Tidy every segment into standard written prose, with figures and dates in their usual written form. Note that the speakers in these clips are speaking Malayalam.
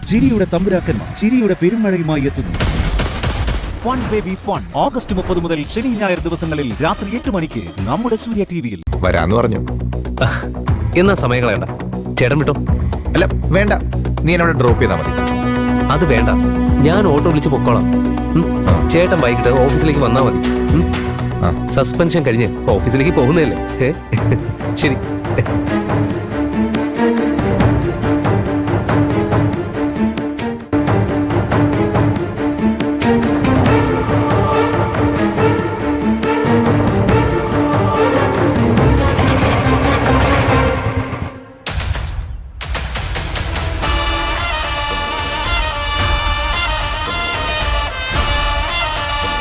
ചിരിയുടെ തമ്പുരാക്കന്മാർ ചിരിയുടെ പെരുമഴയുമായി എത്തുന്നു. ഫൺ ബേബി ഫൺ ഓഗസ്റ്റ് 30 മുതൽ ശനി ഞായർ ദിവസങ്ങളിൽ രാത്രി 8 മണിക്ക് നമ്മുടെ സൂര്യ ടിവിയിൽ. വരാന്ന് പറഞ്ഞു. എന്നാ സമയം കളയണ്ട, ചേട്ടൻ വിട്ടോ. അല്ല വേണ്ട, നീ എന്നോട് ഡ്രോപ്പ് ചെയ്താൽ മതി. അത് വേണ്ട, ഞാൻ ഓട്ടോ വിളിച്ച് പൊക്കോളാം. ചേട്ടൻ വൈകിട്ട് ഓഫീസിലേക്ക് വന്നാൽ മതി. സസ്പെൻഷൻ കഴിഞ്ഞ് ഓഫീസിലേക്ക് പോകുന്നതല്ലേ? ശരി.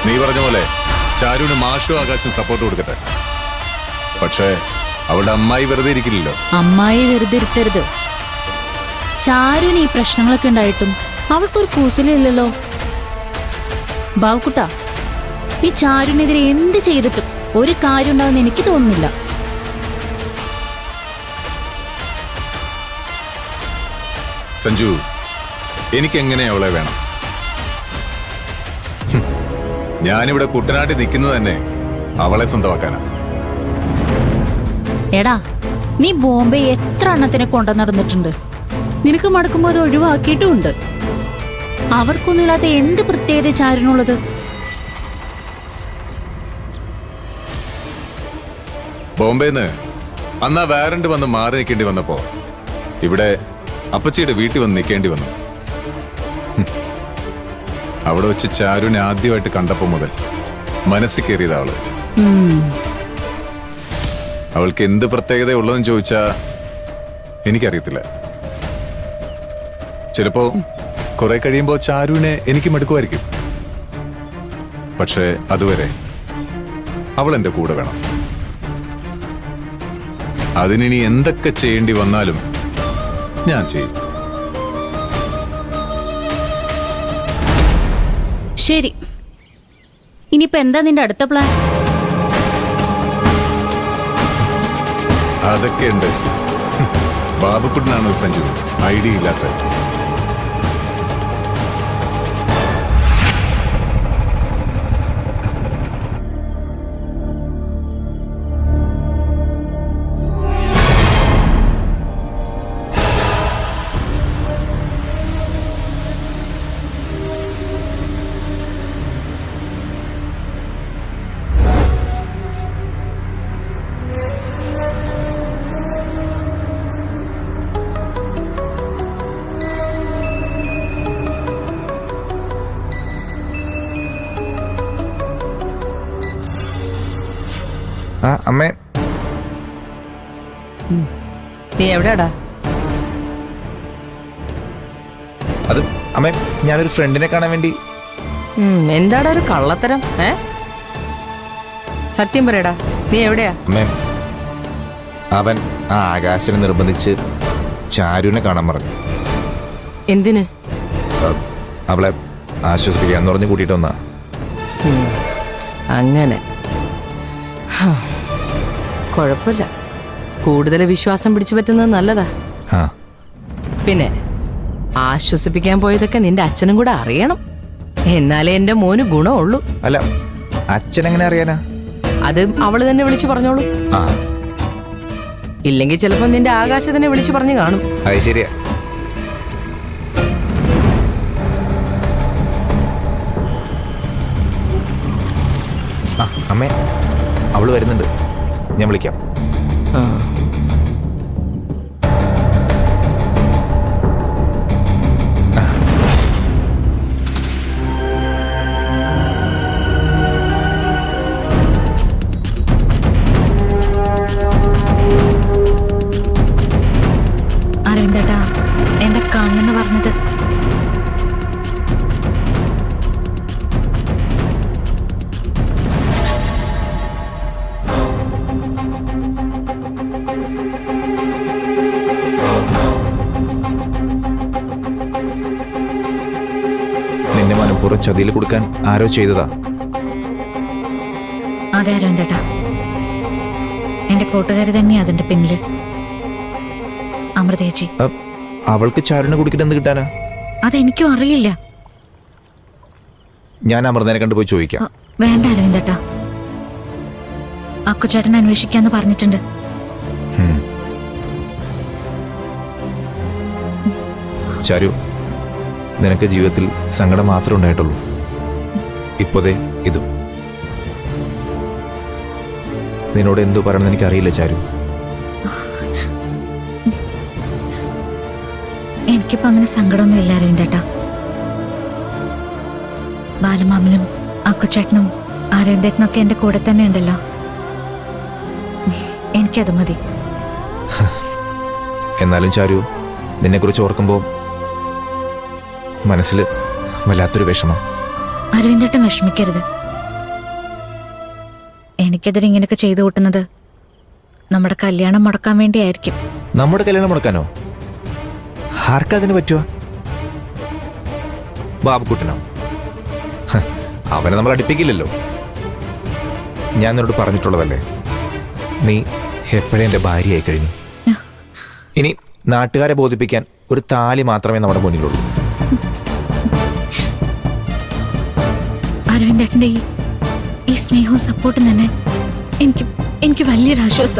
നീ പറഞ്ഞ പോലെ ചാരുവിന് മാഷു ആകാശം സപ്പോർട്ട് കൊടുക്കട്ടെ. പക്ഷേ അവളുടെ അമ്മായി വെറുതെ ഇരിക്കില്ലല്ലോ. അമ്മായി വെറുതെ ഇരുത്തരുത്. ചാരുവിന് ഈ പ്രശ്നങ്ങളൊക്കെ ഉണ്ടായിട്ടും അവൾക്കൊരു കൂസലില്ലല്ലോ. ബാവുക്കുട്ട, ഈ ചാരുവിനെതിരെ എന്ത് ചെയ്തിട്ടും ഒരു കാര്യം ഉണ്ടാവുമെന്ന് എനിക്ക് തോന്നുന്നില്ല. സഞ്ജു, എനിക്കെങ്ങനെ അവളെ വേണം? ഞാനിവിടെ കുട്ടനാട്ടിൽ നിൽക്കുന്നത് തന്നെ അവളെ സ്വന്തമാക്കാനാ. എടാ, നീ ബോംബെ എത്ര എണ്ണത്തിനെ കൊണ്ടു നടന്നിട്ടുണ്ട്. നിനക്ക് മടക്കുമ്പോൾ അത് ഒഴിവാക്കിയിട്ടുമുണ്ട്. അവർക്കൊന്നുമില്ലാത്ത എന്ത് പ്രത്യേകത ചാരുനുള്ളത്? ബോംബെന്ന് അന്നാ വാറന്റ് വന്ന് മാറി നിൽക്കേണ്ടി വന്നപ്പോ ഇവിടെ അപ്പച്ചിയുടെ വീട്ടിൽ വന്ന് നിൽക്കേണ്ടി വന്നു. അവിടെ വെച്ച് ചാരുവിനെ ആദ്യമായിട്ട് കണ്ടപ്പോ മുതൽ മനസ്സിൽ കയറിയത് അവള്. അവൾക്ക് എന്ത് പ്രത്യേകത ഉള്ളതെന്ന് ചോദിച്ചാ എനിക്കറിയത്തില്ല. ചിലപ്പോ കുറെ കഴിയുമ്പോ ചാരുവിനെ എനിക്ക് മടുക്കുമായിരിക്കും. പക്ഷേ അതുവരെ അവൾ എന്റെ കൂടെ വേണം. അതിനി എന്തൊക്കെ ചെയ്യേണ്ടി വന്നാലും ഞാൻ ചെയ്യും. ശരി, ഇനിയിപ്പോ എന്താ നിന്റെ അടുത്ത പ്ലാൻ? അതൊക്കെ ഉണ്ട്. ബാബുക്കുട്ടനാണ് സഞ്ജു ഐഡിയ ഇല്ലാത്ത. അമ്മേ, നീ എവിടെയാടാ? അത് അമ്മേ, ഞാനൊരു ഫ്രണ്ടിനെ കാണാൻ വേണ്ടി. എന്താടാ ഒരു കള്ളത്തരം? സത്യം പറയടാ, നീ എവിടെയാ? അമ്മേ, അവൻ ആ ആകാശനെ നിർബന്ധിച്ച് ചാരുവിനെ കാണാൻ പറഞ്ഞു. എന്തിന്? അവളെ ആശ്വസിപ്പിക്കാന്ന് പറഞ്ഞ് കൂട്ടിയിട്ട് വന്നാ. അങ്ങനെ കുഴപ്പമില്ല, കൂടുതൽ വിശ്വാസം പിടിച്ചു പറ്റുന്നത് നല്ലതാ. പിന്നെ ആശ്വസിപ്പിക്കാൻ പോയതൊക്കെ നിന്റെ അച്ഛനും കൂടെ അറിയണം, എന്നാലേ എന്റെ മോന് ഗുണമുള്ളൂ. അല്ല, അച്ഛൻ എങ്ങനെ അറിയാനാ? അത് അവള് തന്നെ വിളിച്ചു പറഞ്ഞോളൂ. ഇല്ലെങ്കിൽ ചിലപ്പോ നിന്റെ ആകാശത്തിനെ വിളിച്ചു പറഞ്ഞു കാണും. അത് ശരിയാ. അമ്മേ, അവള് വരുന്നുണ്ട്, ഞാൻ വിളിക്കാം. അരവിന്ദേട്ടാ, എന്റെ കണ്ണെന്ന് പറഞ്ഞത് നിന്നെ മനഃപൂർവ്വം ചതിയിൽ കൊടുക്കാൻ ആരോ ചെയ്തതാ. അതെ അരവിന്ദേട്ടാ, എന്റെ കൂട്ടുകാരി തന്നെയാ അതിന്റെ പിന്നില്. അമൃതേച്ചി. അവൾക്ക് ചാരുവിനെ കുടിക്കിട്ട് എന്ത് കിട്ടാനാ? അതെനിക്കും അറിയില്ല. ഞാൻ അമൃതനെ കണ്ടു പോയി ചോദിക്കാം. വേണ്ട അരവിന്ദേട്ടാ, അക്കുചേട്ടൻ അന്വേഷിക്കാന്ന് പറഞ്ഞിട്ടുണ്ട്. ചാരു, നിനക്ക് ജീവിതത്തിൽ സങ്കടം മാത്രമേ ഉണ്ടായിട്ടുള്ളൂ. ഇപ്പോഴേ ഇതും. നിന്നോട് എന്തു പറയണമെന്ന് എനിക്കറിയില്ല ചാരു. എനിക്കിപ്പോ അങ്ങനെ സങ്കടമൊന്നും ഇല്ല അരവിന്ദേട്ടാ. ബാലമാമനും അക്കുചേട്ടനും അരവിന്ദേട്ടനും ഒക്കെ എന്റെ കൂടെ തന്നെ ഉണ്ടല്ലോ. എനിക്കത് മതി. എന്നാലും ചാരു, നിന്നെക്കുറിച്ച് ഓർക്കുമ്പോൾ മനസ്സിൽ വല്ലാത്തൊരു വിഷമം. അരവിന്ദേട്ടൻ വിഷമിക്കരുത്. എനിക്കെതിരെ ഇങ്ങനെയൊക്കെ ചെയ്തു കൂട്ടുന്നത് നമ്മുടെ കല്യാണം മുടക്കാൻ വേണ്ടിയായിരിക്കും. നമ്മുടെ കല്യാണം മുടക്കാനോ? ആർക്കതിന് പറ്റുക? ബാബുക്കുട്ടനോ? അവനെ നമ്മൾ അടുപ്പിക്കില്ലല്ലോ. ഞാൻ നിന്നോട് പറഞ്ഞിട്ടുള്ളതല്ലേ, നീ എപ്പോഴേ എൻ്റെ ഭാര്യയായി കഴിഞ്ഞു. ഇനി നാട്ടുകാരെ ബോധിപ്പിക്കാൻ ഒരു താലി മാത്രമേ നമ്മുടെ മുന്നിലുള്ളൂ. അരവിന്ദേട്ടന്റെ ഈ സ്നേഹവും സപ്പോർട്ടും തന്നെ എനിക്ക് വലിയൊരു ആശ്വാസ.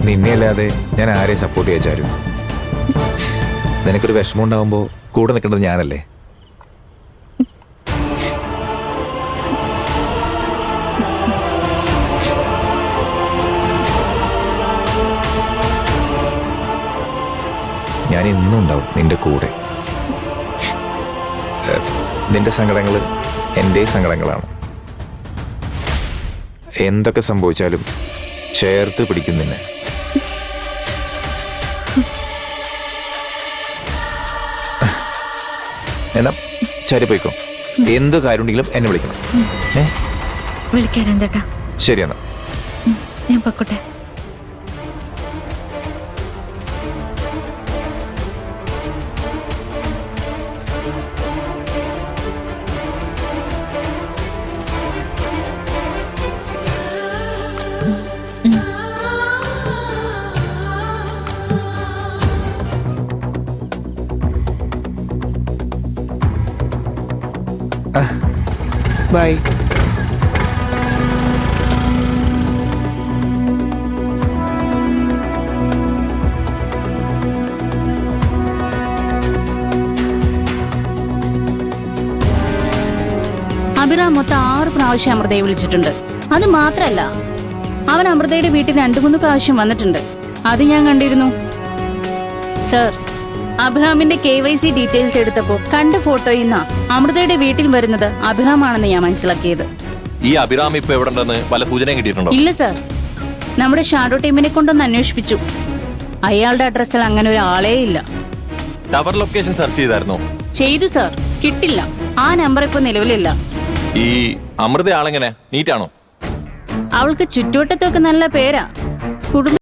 നിന്നെ അല്ലാതെ ഞാൻ ആരെ സപ്പോർട്ട് ചെയ്യാൻ ചാരു? നിനക്കൊരു വിഷമം ഉണ്ടാവുമ്പോൾ കൂടെ നിൽക്കേണ്ടത് ഞാനല്ലേ? ഞാൻ ഇന്നും ഉണ്ടാവും നിന്റെ കൂടെ. നിന്റെ സങ്കടങ്ങൾ എൻ്റെ സങ്കടങ്ങളാണ്. എന്തൊക്കെ സംഭവിച്ചാലും ചേർത്ത് പിടിക്കും നിന്നെ. എന്നാ ചാരി പോയിക്കോ. എന്ത് കാര്യം ഉണ്ടെങ്കിലും എന്നെ വിളിക്കണം. വിളിക്കാം അരവിന്ദേട്ടാ. ശരി എന്നാ ഞാൻ പൊക്കോട്ടെ. ബൈ. അഭിറാം മൊത്തം 6 പ്രാവശ്യം അമൃതയെ വിളിച്ചിട്ടുണ്ട്. അത് മാത്രല്ല, അവൻ അമൃതയുടെ വീട്ടിൽ 2-3 പ്രാവശ്യം വന്നിട്ടുണ്ട്. അത് ഞാൻ കണ്ടിരുന്നു. സർ, അഭിറാമിന്റെ KYC ഡീറ്റെയിൽസ് എടുത്തപ്പോ കണ്ട ഫോട്ടോയിൽ നിന്നാ അമൃതയുടെ വീട്ടിൽ വരുന്നത് അഭിറാമാണെന്ന് ഞാൻ മനസ്സിലാക്കിയത്. ഈ അഭിറാം ഇപ്പൊ എവിടെ ഉണ്ടെന്ന് വല്ല സൂചനയും കിട്ടിയിട്ടുണ്ടോ? ഇല്ല സർ, നമ്മുടെ ഷാഡോ ടീമിനെ കൊണ്ടൊന്ന് അന്വേഷിപ്പിച്ചു. അയാളുടെ അഡ്രസ്സിൽ അങ്ങനെ ഒരാളേ ഇല്ല. ടവർ ലൊക്കേഷൻ സെർച്ച് ചെയ്തായിരുന്നോ? ചെയ്തു സർ, കിട്ടില്ല. ആ നമ്പർ ഇപ്പൊ നിലവിലില്ല. ഈ അമൃത ആളെങ്ങനെ? നീറ്റാണോ? അവൾക്ക് ചുറ്റുവട്ടത്തൊക്കെ നല്ല പേരാ. കുടുംബ